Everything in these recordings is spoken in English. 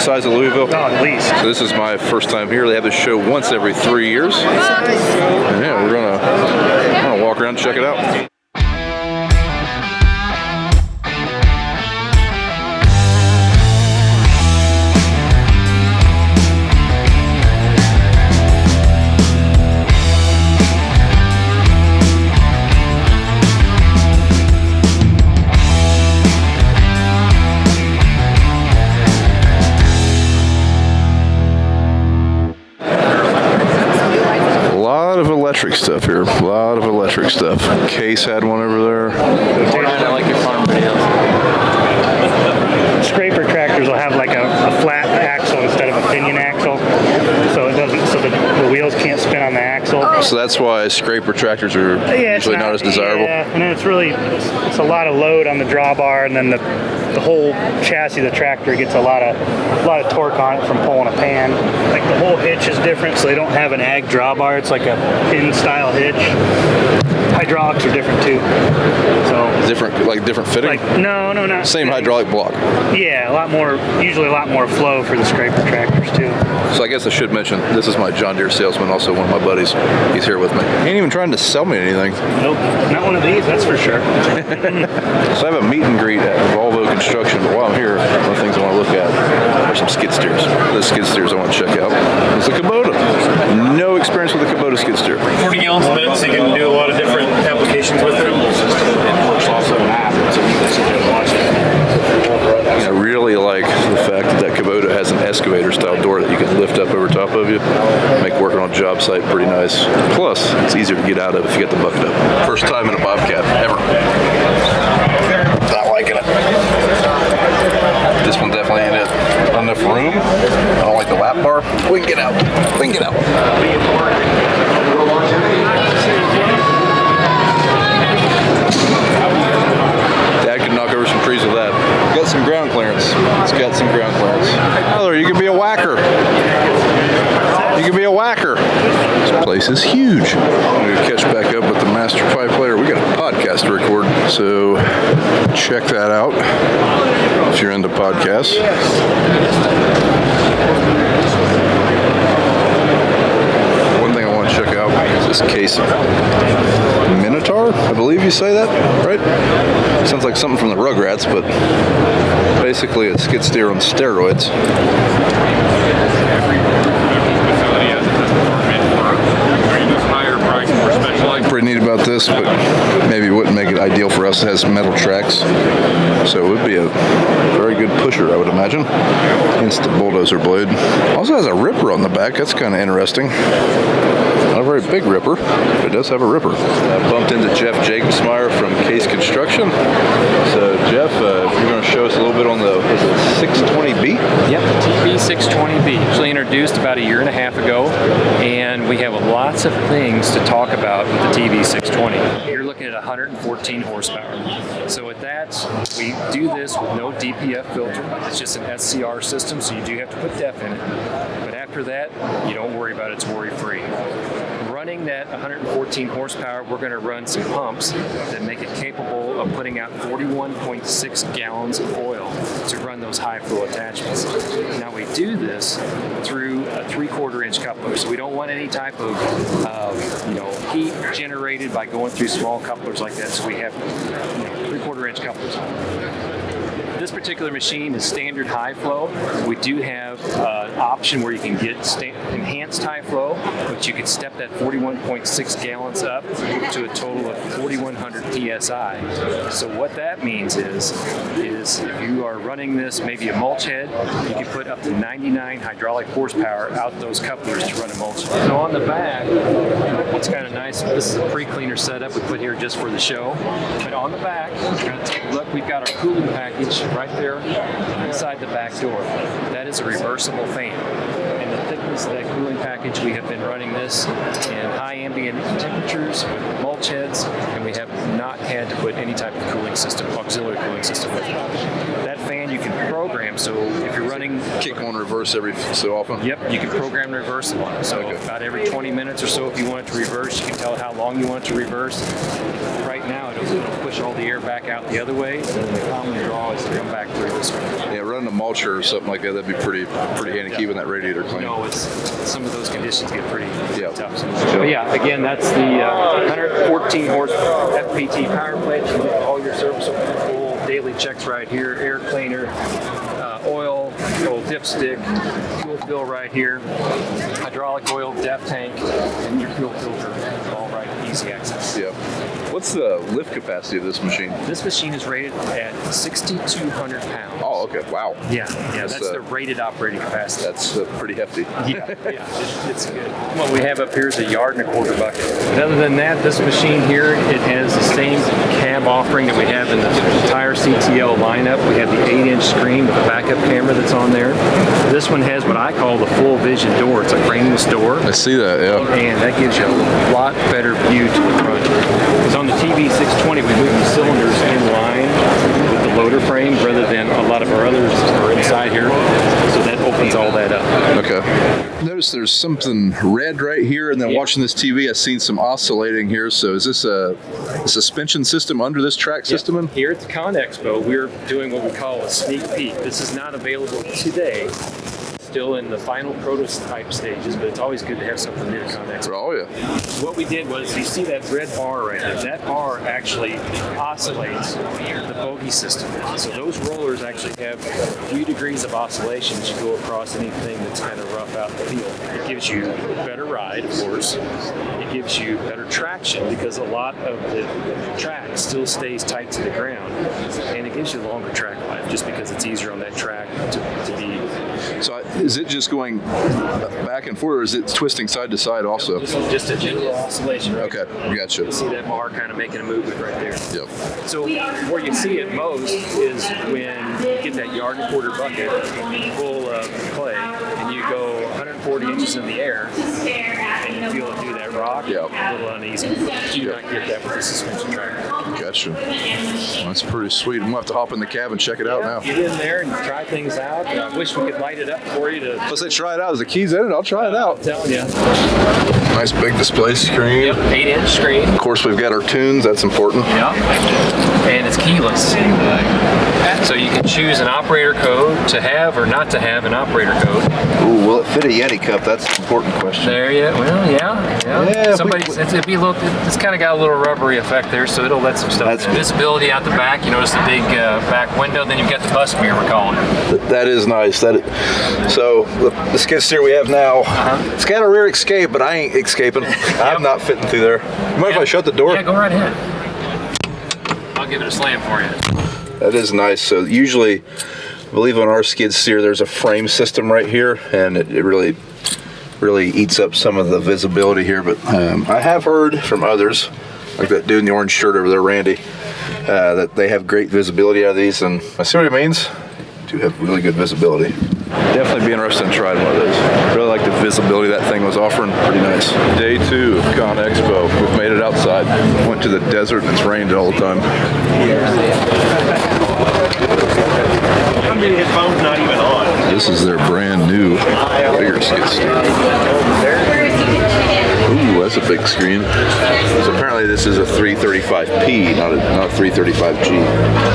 size of Louisville? Oh, at least. So this is my first time here. They have this show once every 3 years. And yeah, we're gonna walk around and check it out. Electric stuff here. A lot of electric stuff. Case had one over there. I like your farm videos. Scraper tractors will have like a flat axle instead of a pinion axle, so it doesn't. So the wheels can't spin on the axle. So that's why scraper tractors are usually not as desirable. Yeah, and then it's a lot of load on the drawbar, and then the whole chassis of the tractor gets a lot of torque on it from pulling a pan. Like the whole hitch is different, so they don't have an ag drawbar. It's like a pin style hitch. Hydraulics are different too. So different fitting. No, not same fitting. hydraulic block. Yeah, usually a lot more flow for the scraper tractors too. So I guess I should mention this is my John Deere salesman, also one of my buddies. He's here with me. He ain't even trying to sell me anything. Nope, not one of these, that's for sure. So I have a meet and greet at Volvo Construction, but while I'm here, one of the things I want to look at are some skid steers. The skid steers I want to check out is the Kubota. No experience with the Kubota skid steer. 40 gallons a minute, so you can do a lot of different applications with it. There's also an app, so you can sit there and watch it. I really like the fact that Kubota has an excavator style door that you can lift up over top of you. Make working on a job site pretty nice. Plus, it's easier to get out of if you get the bucket up. First time in a Bobcat ever. Not liking it. This one definitely ain't it. Not enough room. I don't like the lap bar. We can get out. We can get out. Dad could knock over some trees with that. Got some ground clearance. It's got some ground clearance. Tyler, you can be a whacker. You can be a whacker. This place is huge. I'm going to catch back up with the master pipe later. We got a podcast to record, so check that out if you're into podcasts. One thing I want to check out is this case Minotaur, I believe you say that, right? Sounds like something from the Rugrats, but basically a skid steer on steroids. Pretty neat about this, but maybe it wouldn't make it ideal for us. It has metal tracks, so it would be a very good pusher, I would imagine, against the bulldozer blade. Also has a ripper on the back. That's kind of interesting. Not a very big ripper, but it does have a ripper. I bumped into Jeff Jacobsmeyer from Case Construction. So Jeff, you're going to show us a little bit on the 620B? Yep, TB620B. Actually introduced about a year and a half ago, and we have lots of things to talk about with the TB620. You're looking at 114 horsepower. So with that, we do this with no DPF filter. It's just an SCR system, so you do have to put DEF in it. But after that, you don't worry about it. It's worry-free. Running that 114 horsepower, we're going to run some pumps that make it capable of putting out 41.6 gallons of oil to run those high flow attachments. Now we do this through a 3/4 inch coupler, so we don't want any type of heat generated by going through small couplers like that. So we have 3/4 inch couplers. This particular machine is standard high flow. We do have an option where you can get enhanced high flow, but you can step that 41.6 gallons up to a total of 4,100 PSI. So what that means is if you are running this, maybe a mulch head, you can put up to 99 hydraulic horsepower out those couplers to run a mulch head. So on the back, what's kind of nice, this is a pre-cleaner setup we put here just for the show. But on the back, we're going to take a look. We've got our cooling package right there inside the back door. That is a reversible fan. And the thickness is that cooling package. We have been running this in high ambient temperatures with mulch heads, and we have not had to put any type of cooling system, auxiliary cooling system with it. That fan you can program, so if you're running... Kick on reverse every so often? Yep, you can program the reversible on it. So about every 20 minutes or so, if you want it to reverse, you can tell how long you want it to reverse. Right now, it'll push all the air back out the other way, and then the common draw is to come back through this way. Yeah, running a mulcher or something like that, that'd be pretty handy, keeping that radiator clean. No, it's some of those conditions get pretty tough. Yep. But yeah, again, that's the 114 horsepower FPT power plant. You get all your service full daily checks right here, air cleaner, oil, old dipstick, fuel fill right here, hydraulic oil, depth tank, and your fuel filter, all right, easy access. Yep. What's the lift capacity of this machine? This machine is rated at 6,200 pounds. Oh, okay. Wow. Yeah, that's the rated operating capacity. That's pretty hefty. It's good. What we have up here is a 1.25 yard bucket. But other than that, this machine here, it has the same cab offering that we have in the entire CTL lineup. We have the 8-inch screen with a backup camera that's on there. This one has what I call the full vision door. It's a frameless door. I see that, yeah. And that gives you a lot better view to the front. Because on the TV620, we move the cylinders in line with the loader frame rather than a lot of our others are inside here. So that opens all that up. Okay. Notice there's something red right here, and then watching this TV, I've seen some oscillating here. So is this a suspension system under this track system? Here at the ConExpo, we're doing what we call a sneak peek. This is not available today. Still in the final prototype stages, but it's always good to have something new at ConExpo. Oh, yeah. What we did was, you see that red bar right there? That bar actually oscillates the bogey system. So those rollers actually have 3 degrees of oscillation as you go across anything that's kind of rough out in the field. It gives you a better ride, of course. It gives you better traction because a lot of the track still stays tight to the ground. And it gives you longer track life just because it's easier on that track to be. So is it just going back and forth, or is it twisting side to side also? Just a general oscillation, right? Okay, gotcha. You see that bar kind of making a movement right there. Yep. So where you see it most is when you get that 1.25 yard bucket full of clay and you go 140 inches in the air and you feel it do that rock, Yep. a little uneasy. You do not get that with the suspension track. Gotcha. Well, that's pretty sweet. I'm going to have to hop in the cab and check it out now. Get in there and try things out. I wish we could light it up for you to... Let's say try it out. Is the keys in it? I'll try it out. I'm telling you. Nice big display screen. Yep, 8-inch screen. Of course, we've got our tunes. That's important. Yeah. And it's keyless. So you can choose an operator code to have or not to have an operator code. Ooh, will it fit a Yeti cup? That's an important question. There you well, yeah. It'd be a little, it's kind of got a little rubbery effect there, so it'll let some stuff in. Visibility out the back, you notice the big back window, then you've got the bus mirror, we're calling it. That is nice. So the skid steer we have now, it's got a rear escape, but I ain't escaping. I'm not fitting through there. You mind if I shut the door? Yeah, go right ahead. I'll give it a slam for you. That is nice. So usually, I believe on our skid steer, there's a frame system right here, and it really eats up some of the visibility here. But I have heard from others, like that dude in the orange shirt over there, Randy, that they have great visibility out of these, and I see what it means. Do have really good visibility. Definitely be interested in trying one of those. Really like the visibility that thing was offering. Pretty nice. Day 2 of ConExpo. We've made it outside. Went to the desert and it's rained all the time. I mean, his phone's not even on. This is their brand new bigger skid steer. Ooh, that's a big screen. So apparently this is a 335P, not a 335G.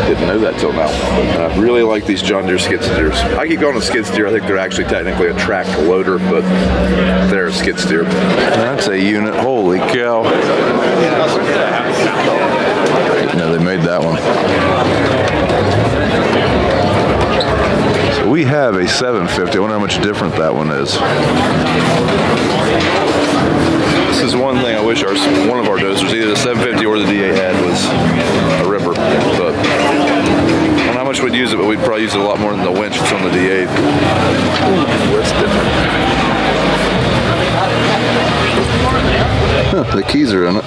Didn't know that till now. And I really like these John Deere skid steers. I keep going to skid steer. I think they're actually technically a track loader, but they're a skid steer. That's a unit. Holy cow. No, they made that one. So we have a 750. I wonder how much different that one is. This is one thing I wish one of our dozers, either the 750 or the DA had, was a ripper. But I don't know how much we'd use it, but we'd probably use it a lot more than the winch that's on the DA. Ooh, that's different. Yeah, the keys are in it.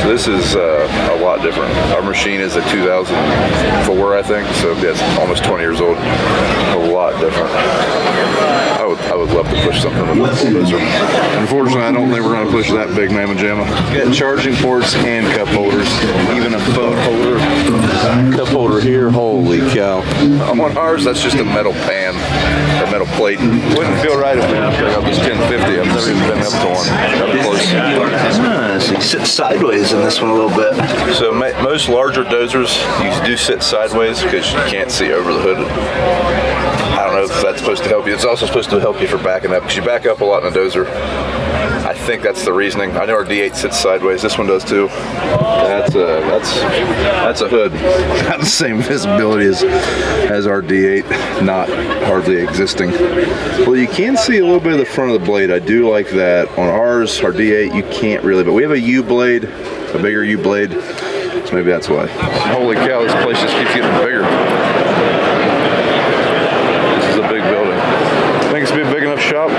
So this is a lot different. Our machine is a 2004, I think, so yeah, it's almost 20 years old. A lot different. I would love to push something with this bulldozer. Unfortunately, I don't think we're going to push that big mamma jamma. Got charging ports and cup holders, even a phone holder. Cup holder here, holy cow. On ours, that's just a metal pan or metal plate. Wouldn't feel right if we didn't pick up this 1050. I've never even been up to one. Up close. So you sit sideways in this one a little bit. So most larger dozers, you do sit sideways because you can't see over the hood. I don't know if that's supposed to help you. It's also supposed to help you for backing up because you back up a lot in a dozer. I think that's the reasoning. I know our D8 sits sideways. This one does too. That's a hood. Not the same visibility as our D8. Not hardly existing. Well, you can see a little bit of the front of the blade. I do like that. On ours, our D8, you can't really. But we have a U blade, a bigger U blade. So maybe that's why. Holy cow! This place just keeps getting bigger. Think it's be a big enough shop?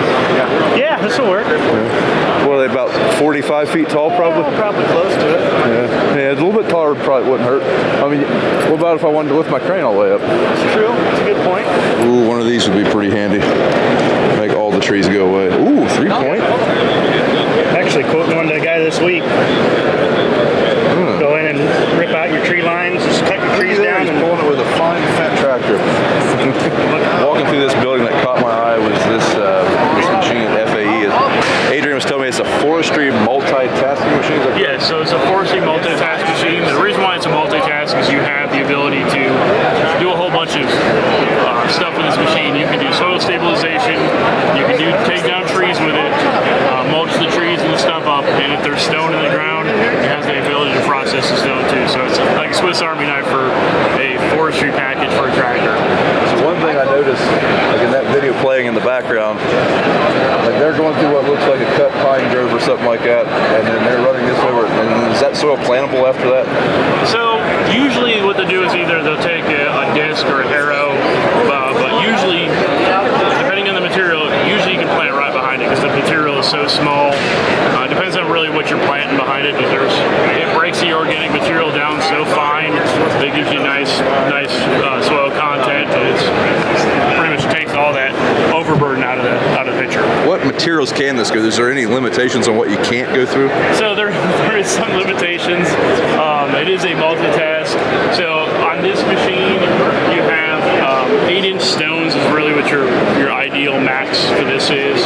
Yeah, this will work. Yeah. What are they, about 45 feet tall probably? Oh, probably close to it. Yeah, a little bit taller probably wouldn't hurt. I mean, what about if I wanted to lift my crane all the way up? That's true. That's a good point. Ooh, one of these would be pretty handy. Make all the trees go away. Ooh, 3-point. Actually, quoting one to a guy this week. Go in and rip out your tree lines, just cut your trees down. He's pulling it with a fine Fendt tractor. Walking through this building, that caught my eye was this machine at FAE. Adrian was telling me it's a forestry multitasking machine. Yeah, so it's a forestry multitask machine. The reason why it's a multitask is you have the ability to do a whole bunch of stuff with this machine. You can do soil stabilization, you can take down trees with it, mulch the trees and the stuff up, and if there's stone in the ground, it has the ability to process the stone too. So it's like a Swiss Army knife for a forestry package for a tractor. So one thing I noticed, like in that video playing in the background, like they're going through what looks like a cut pine grove or something like that, and then they're running this over. And is that soil plantable after that? So usually what they do is either they'll take a disc or a harrow, but usually, depending on the material, usually you can plant right behind it because the material is so small. Depends on really what you're planting behind it, but it breaks the organic material down so fine that it gives you nice soil content. And it pretty much takes all that overburden out of the picture. What materials can this go? Is there any limitations on what you can't go through? So there is some limitations. It is a multitask. So on this machine, you have 8-inch stones is really what your ideal max for this is.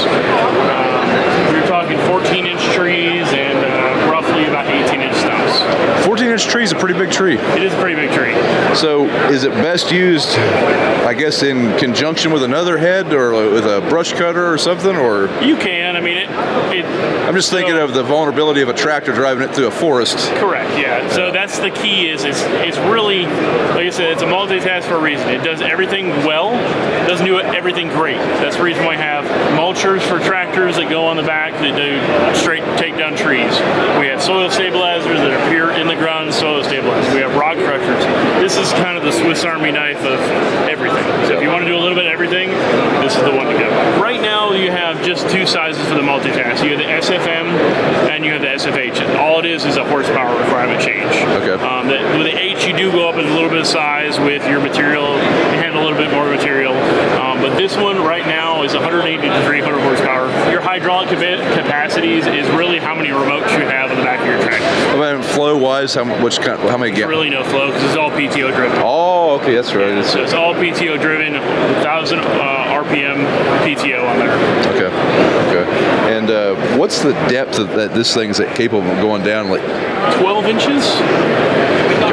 We're talking 14-inch trees and roughly about 18-inch stumps. 14-inch tree is a pretty big tree. It is a pretty big tree. So is it best used, I guess, in conjunction with another head or with a brush cutter or something? Or you can. I mean, I'm just thinking of the vulnerability of a tractor driving it through a forest. Correct, yeah. So that's the key is it's really, like I said, it's a multitask for a reason. It does everything well, doesn't do everything great. That's the reason why we have mulchers for tractors that go on the back that do straight take down trees. We have soil stabilizers that appear in the ground, soil stabilizers. We have rock crushers. This is kind of the Swiss Army knife of everything. So if you want to do a little bit of everything, this is the one to go. Right now you have just two sizes for the multitask. You have the SFM and you have the SFH. All it is a horsepower requirement change. Okay. With the H, you do go up in a little bit of size with your material. You handle a little bit more material. But this one right now is 180 to 300 horsepower. Your hydraulic capacities is really how many remotes you have on the back of your tractor. I mean, flow-wise, how many There's really no flow because it's all PTO driven. Oh, okay, that's right. So it's all PTO driven, 1,000 RPM PTO on there. Okay. And what's the depth that this thing's capable of going down? Like 12 inches.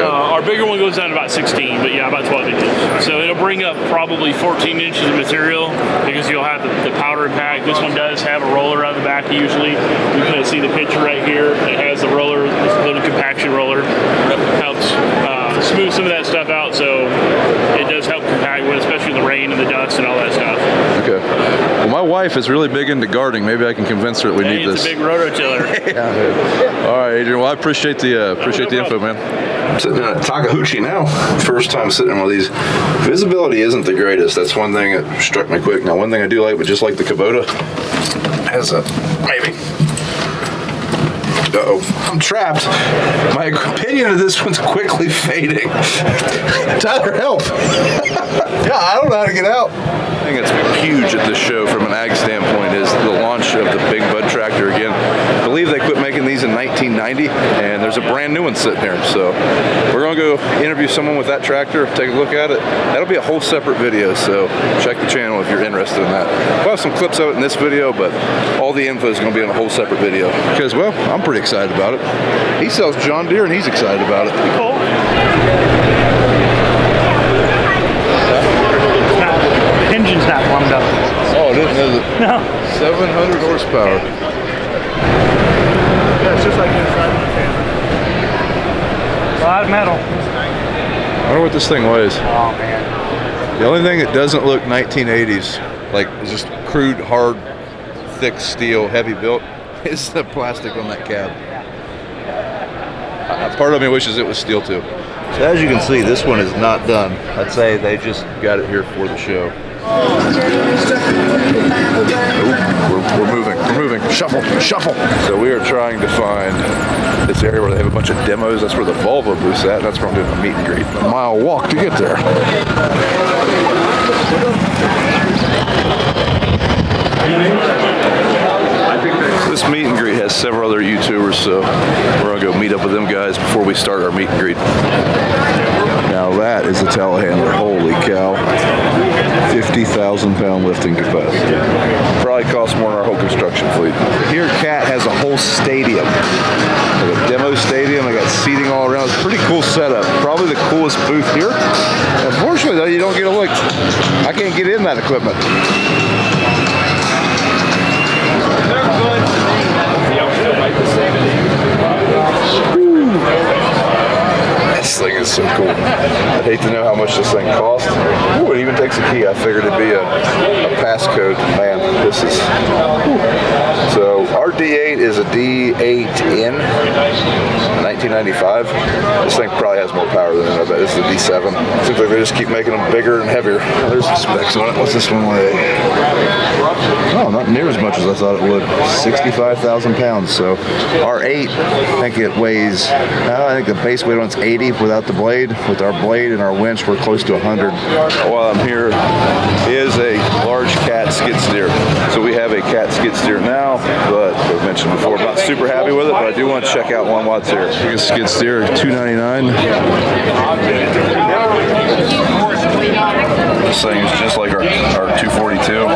Our bigger one goes down to about 16, but yeah, about 12 inches. So it'll bring up probably 14 inches of material because you'll have the powder pack. This one does have a roller out the back usually. You can see the picture right here. It has the roller, this little compaction roller. Helps smooth some of that stuff out, so it does help compact with, especially the rain and the dust and all that stuff. Okay. Well, my wife is really big into gardening. Maybe I can convince her that we need this. It's a big rototiller. Yeah. All right, Adrian. Well, I appreciate the info, man. I'm sitting in a Takeuchi now. First time sitting in one of these. Visibility isn't the greatest. That's one thing that struck me quick. Now, one thing I do like, but just like the Kubota, has a maybe Uh-oh, I'm trapped. My opinion of this one's quickly fading. Tyler, help. Yeah, I don't know how to get out. I think it's huge at this show from an ag standpoint is the launch of the Big Bud tractor again. I believe they quit making these in 1990, and there's a brand new one sitting here. So we're gonna go interview someone with that tractor, take a look at it. That'll be a whole separate video, so check the channel if you're interested in that. We'll have some clips of it in this video, but all the info is gonna be on a whole separate video. Because, well, I'm pretty excited about it. He sells John Deere and he's excited about it. Cool. Engine's not warmed up. Oh, it isn't, is it? No. 700 horsepower. Yeah, it's just like inside the fan. A lot of metal. I wonder what this thing weighs. Oh man. The only thing that doesn't look 1980s, like just crude, hard, thick steel, heavy built, is the plastic on that cab. Part of me wishes it was steel too. So as you can see, this one is not done. I'd say they just got it here for the show. We're moving. Shuffle. So we are trying to find this area where they have a bunch of demos. That's where the Volvo booth's at. That's where I'm doing a meet and greet. A mile walk to get there. This meet and greet has several other YouTubers, so we're gonna go meet up with them guys before we start our meet and greet. Now that is a telehandler. Holy cow. 50,000 pound lifting capacity. Probably costs more than our whole construction fleet. Here CAT has a whole stadium. Like a demo stadium. They got seating all around. It's a pretty cool setup. Probably the coolest booth here. Unfortunately though, you don't get a look. I can't get in that equipment. This thing is so cool. I'd hate to know how much this thing costs. Ooh, it even takes a key. I figured it'd be a passcode. Man, this is... Ooh. So our D8 is a D8N, 1995. This thing probably has more power than it. I bet this is a D7. Seems like they just keep making them bigger and heavier. Oh, there's the specs on it. What's this one weigh? Oh, not near as much as I thought it would. 65,000 pounds. So our 8, I think it weighs, I think the base weight on it's 80 without the blade. With our blade and our winch, we're close to 100. While I'm here is a large CAT skid steer. So we have a CAT skid steer now, but as I mentioned before, I'm not super happy with it, but I do want to check out one while it's here. Big skid steer, $299. This thing is just like our 242.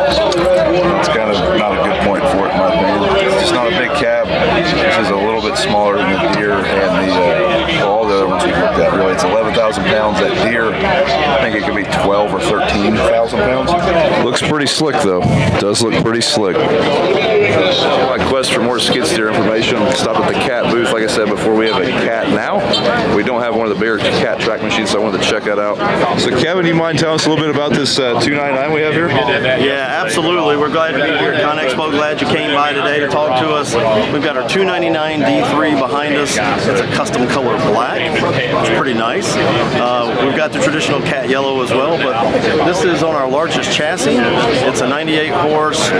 It's kind of not a good point for it in my opinion. It's just not a big cab. This is a little bit smaller than the Deere and all the other ones we've looked at. Really, it's 11,000 pounds. That Deere, I think it could be 12 or 13,000 pounds. Looks pretty slick though. Does look pretty slick. My quest for more skid steer information. Stop at the CAT booth. Like I said before, we have a CAT now. We don't have one of the bigger CAT track machines, so I wanted to check that out. So Kevin, do you mind telling us a little bit about this 299 we have here? Yeah, absolutely. We're glad to be here at ConExpo. Glad you came by today to talk to us. We've got our 299 D3 behind us. It's a custom color black. It's pretty nice. We've got the traditional CAT yellow as well, but this is on our largest chassis. It's a 98 horse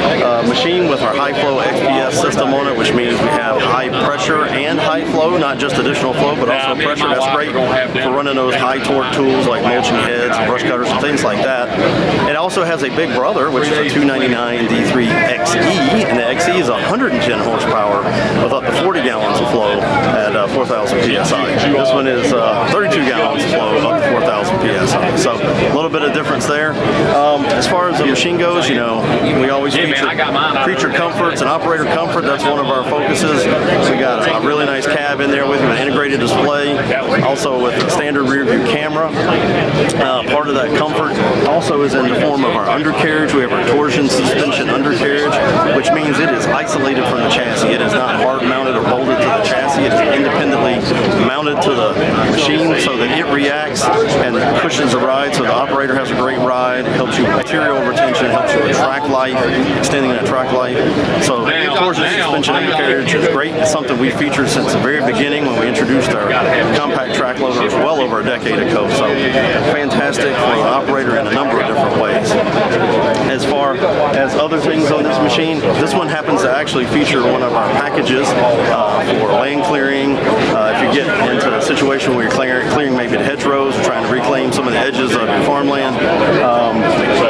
machine with our high flow XPS system on it, which means we have high pressure and high flow, not just additional flow, but also pressure. That's great for running those high torque tools like mulching heads and brush cutters and things like that. It also has a big brother, which is a 299 D3 XE, and the XE is 110 horsepower with up to 40 gallons of flow at 4,000 PSI. This one is 32 gallons of flow up to 4,000 PSI. So a little bit of difference there. As far as the machine goes, you know, we always feature creature comforts and operator comfort. That's one of our focuses. We got a really nice cab in there with an integrated display, also with a standard rear view camera. Part of that comfort also is in the form of our undercarriage. We have our torsion suspension undercarriage, which means it is isolated from the chassis. It is not hard mounted or bolted to the chassis. It is independently mounted to the machine so that it reacts and cushions the ride so the operator has a great ride. It helps you with material retention, it helps you with track life, extending that track life. So of course the suspension undercarriage is great. It's something we featured since the very beginning when we introduced our compact track loaders well over a decade ago. So fantastic for the operator in a number of different ways. As far as other things on this machine, this one happens to actually feature one of our packages for land clearing. If you get into a situation where you're clearing maybe the hedgerows or trying to reclaim some of the edges of your farmland,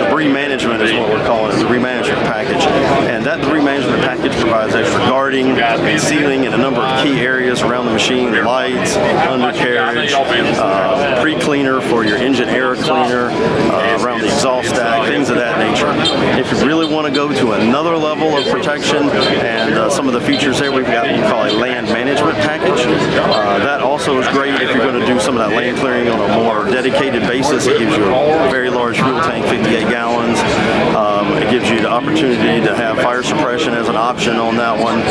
debris management is what we're calling it, the debris management package. And that debris management package provides extra guarding and sealing in a number of key areas around the machine, lights, undercarriage, pre-cleaner for your engine air cleaner, around the exhaust stack, things of that nature. If you really want to go to another level of protection and some of the features there, we've got what we call a land management package. That also is great if you're going to do some of that land clearing on a more dedicated basis. It gives you a very large fuel tank, 58 gallons. It gives you the opportunity to have fire suppression as an option on that one.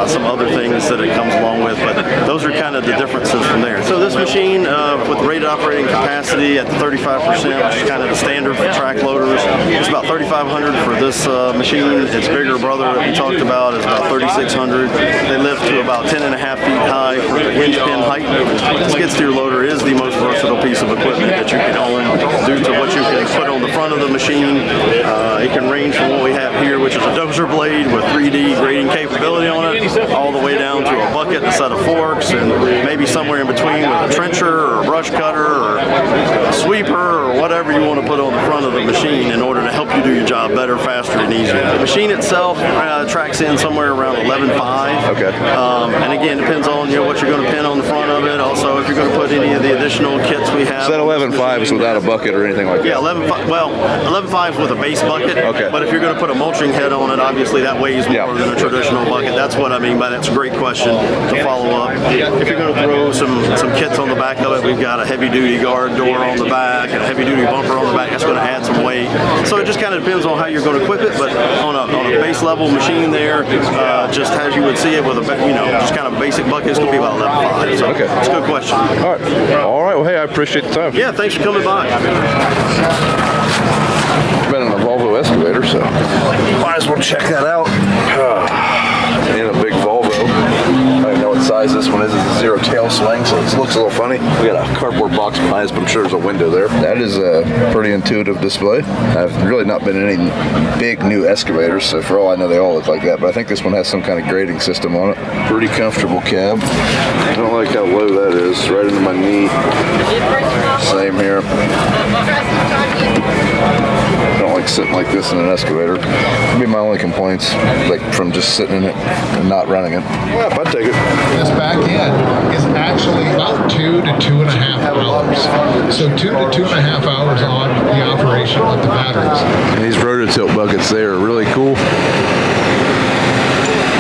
Some other things that it comes along with, but those are kind of the differences from there. So this machine with the rated operating capacity at the 35%, which is kind of the standard for track loaders, it's about 3,500 for this machine. Its bigger brother that we talked about is about 3,600. They lift to about 10.5 feet high for the hinge pin height. The skid steer loader is the most versatile piece of equipment that you can own due to what you can put on the front of the machine. It can range from what we have here, which is a dozer blade with 3D grading capability on it, all the way down to a bucket, a set of forks, and maybe somewhere in between with a trencher or a brush cutter or a sweeper or whatever you want to put on the front of the machine in order to help you do your job better, faster, and easier. The machine itself tracks in somewhere around 11.5. Okay. And again, depends on what you're going to pin on the front of it. Also, if you're going to put any of the additional kits we have. So that 11.5 is without a bucket or anything like that? Yeah, 11.5. Well, 11.5 with a base bucket. Okay. But if you're going to put a mulching head on it, obviously that weighs more than a traditional bucket. That's what I mean by that's a great question to follow up. If you're going to throw some kits on the back of it, we've got a heavy-duty guard door on the back and a heavy-duty bumper on the back. That's going to add some weight. So it just kind of depends on how you're going to equip it. But on a base level machine there, just as you would see it with a just kind of basic bucket, it's going to be about 11.5. So okay. It's a good question. All right. Well, hey, I appreciate the time. Yeah, thanks for coming by. Been in a Volvo excavator, so might as well check that out. In a big Volvo. I don't know what size this one is. It's a zero tail swing, so it looks a little funny. We got a cardboard box behind us, but I'm sure there's a window there. That is a pretty intuitive display. I've really not been in any big new excavators, so for all I know, they all look like that. But I think this one has some kind of grading system on it. Pretty comfortable cab. I don't like how low that is. It's right into my knee. Same here. I don't like sitting like this in an excavator. That'd be my only complaints, like from just sitting in it and not running it. Yeah, I'd take it. This back end is actually about 2 to 2.5 hours. So 2 to 2.5 hours on the operation of the batteries. And these rototilt buckets, they are really cool.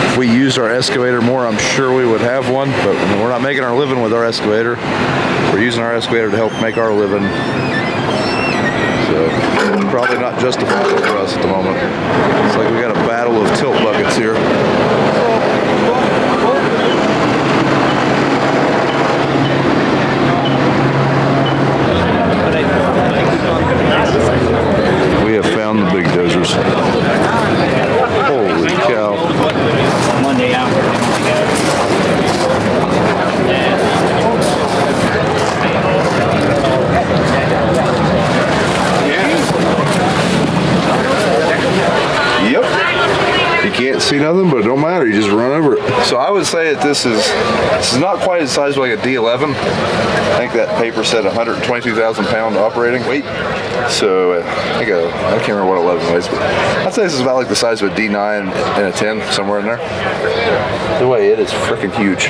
If we used our excavator more, I'm sure we would have one, but we're not making our living with our excavator. We're using our excavator to help make our living. So probably not justifiable for us at the moment. It's like we got a battle of tilt buckets here. We have found the big dozers. Holy cow. Monday out. Yep. You can't see nothing, but it don't matter. You just run over it. So I would say that this is not quite as size like a D11. I think that paper said 122,000 pound operating weight. So I can't remember what 11 weighs, but I'd say this is about like the size of a D9 and a 10, somewhere in there. The way it is freaking huge.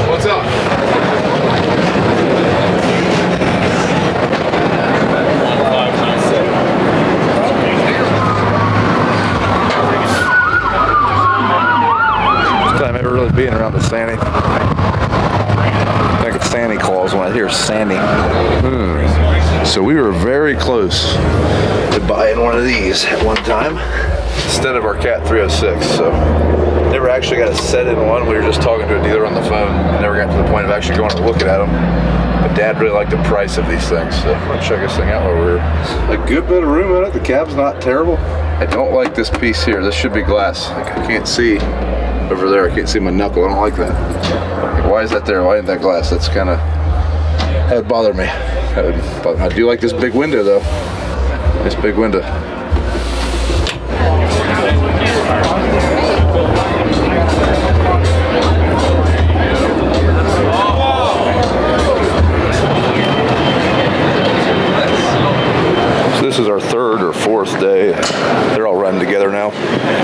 What's up? Time ever really being around the Sandy. I think it's Sandy Claus when I hear Sandy. So we were very close to buying one of these at one time instead of our CAT 306. So Never actually got to set in one. We were just talking to a dealer on the phone. Never got to the point of actually going and looking at them. But Dad really liked the price of these things, so I'm gonna check this thing out while we're a good bit of room in it. The cab's not terrible. I don't like this piece here. This should be glass. Like, I can't see over there. I can't see my knuckle. I don't like that. Like, why is that there? Why isn't that glass? That's kind of, that would bother me. But I do like this big window though. This big window. This is our third or fourth day. They're all running together now.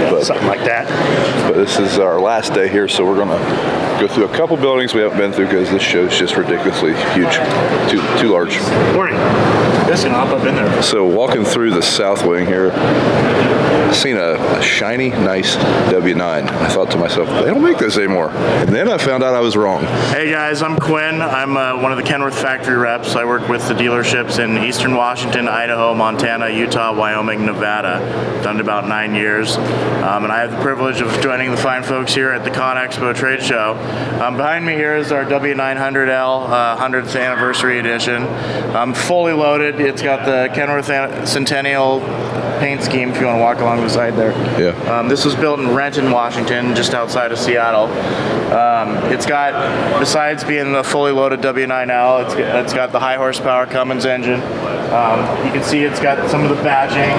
But, something like that. But this is our last day here, so we're gonna go through a couple buildings we haven't been through because this show's just ridiculously huge, too large. Morning. Just gonna hop up in there. So walking through the south wing here, I seen a shiny, nice W9. I thought to myself, they don't make this anymore. And then I found out I was wrong. Hey guys, I'm Quinn. I'm one of the Kenworth factory reps. I work with the dealerships in Eastern Washington, Idaho, Montana, Utah, Wyoming, Nevada. Done it about 9 years. And I have the privilege of joining the fine folks here at the ConExpo trade show. Behind me here is our W900L 100th anniversary edition. Fully loaded. It's got the Kenworth Centennial paint scheme if you want to walk along the side there. Yeah. This was built in Renton, Washington, just outside of Seattle. It's got, besides being the fully loaded W9L, it's got the high horsepower Cummins engine. You can see it's got some of the badging.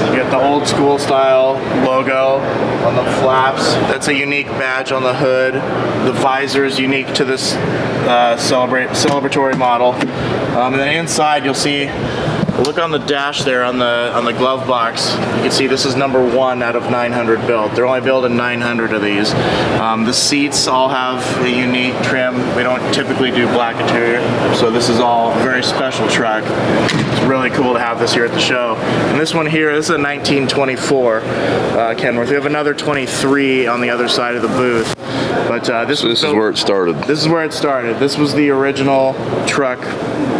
You got the old school style logo on the flaps. That's a unique badge on the hood. The visor is unique to this celebratory model. And then inside you'll see, look on the dash there on the glove box. You can see this is number 1 out of 900 built. They're only building 900 of these. The seats all have a unique trim. We don't typically do black interior, so this is all a very special truck. It's really cool to have this here at the show. And this one here, this is a 1924 Kenworth. We have another 23 on the other side of the booth. But this is where it started. This is where it started. This was the original truck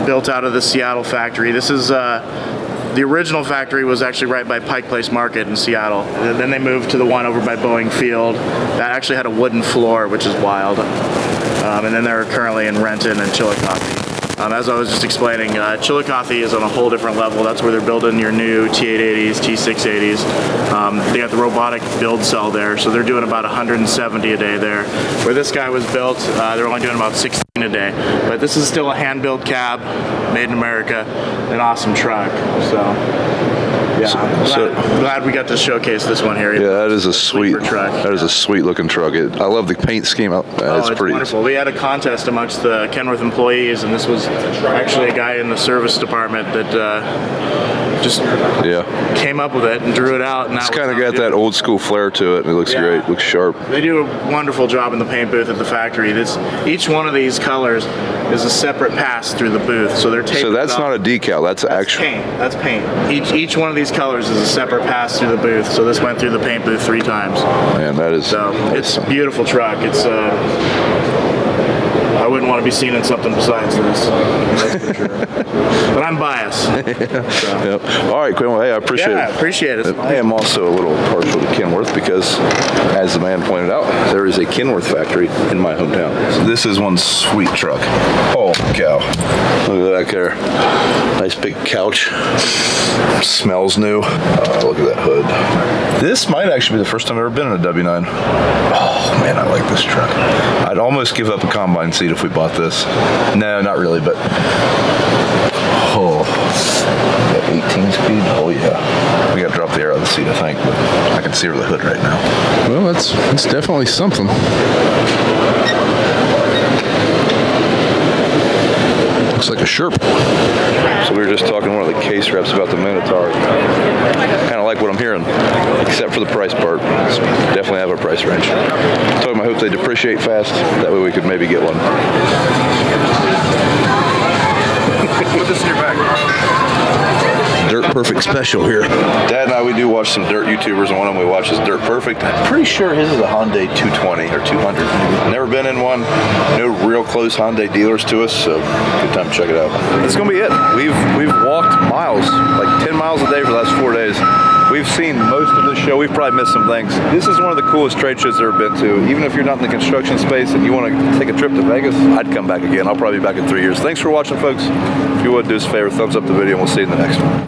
built out of the Seattle factory. This is the original factory was actually right by Pike Place Market in Seattle. And then they moved to the one over by Boeing Field. That actually had a wooden floor, which is wild. And then they're currently in Renton and Chillicothe. As I was just explaining, Chillicothe is on a whole different level. That's where they're building your new T880s, T680s. They got the robotic build cell there, so they're doing about 170 a day there. Where this guy was built, they're only doing about 16 a day. But this is still a hand-built cab, made in America, an awesome truck. So, glad we got to showcase this one here. Yeah, that is a sweet truck. That is a sweet looking truck. I love the paint scheme. It's pretty wonderful. We had a contest amongst the Kenworth employees, and this was actually a guy in the service department that just came up with it and drew it out. And it's kind of got that old school flair to it, and it looks great. It looks sharp. They do a wonderful job in the paint booth at the factory. Each one of these colors is a separate pass through the booth, so they're taped. So that's not a decal. That's actual paint. That's paint. Each one of these colors is a separate pass through the booth. So this went through the paint booth 3 times. Man, that is. So it's a beautiful truck. It's I wouldn't want to be seen in something besides this. That's for sure. But I'm biased. Yep. All right, Quinn. Well, hey, I appreciate it. Yeah, I appreciate it. I am also a little partial to Kenworth because, as the man pointed out, there is a Kenworth factory in my hometown. So this is one sweet truck. Oh, cow. Look at that there. Nice big couch. Smells new. Look at that hood. This might actually be the first time I've ever been in a W9. Oh, man, I like this truck. I'd almost give up a combine seat if we bought this. No, not really, but that 18 speed. Oh yeah, we got to drop the air out of the seat, I think, but I can see over the hood right now. Well, that's definitely something. Looks like a Sherp. So we were just talking to one of the case reps about the Minotaur. Kind of like what I'm hearing, except for the price part. It's definitely have a price range. I told him I hope they depreciate fast. That way we could maybe get one. Put this in your bag. Dirt Perfect special here. Dad and I, we do watch some dirt YouTubers, and one of them we watch is Dirt Perfect. I'm pretty sure his is a Hyundai 220 or 200. Never been in one. No real close Hyundai dealers to us, so good time to check it out. That's gonna be it. We've walked miles, like 10 miles a day for the last 4 days. We've seen most of the show. We've probably missed some things. This is one of the coolest trade shows I've ever been to. Even if you're not in the construction space and you want to take a trip to Vegas, I'd come back again. I'll probably be back in 3 years. Thanks for watching, folks. If you would, do us a favor, thumbs up the video, and we'll see you in the next one.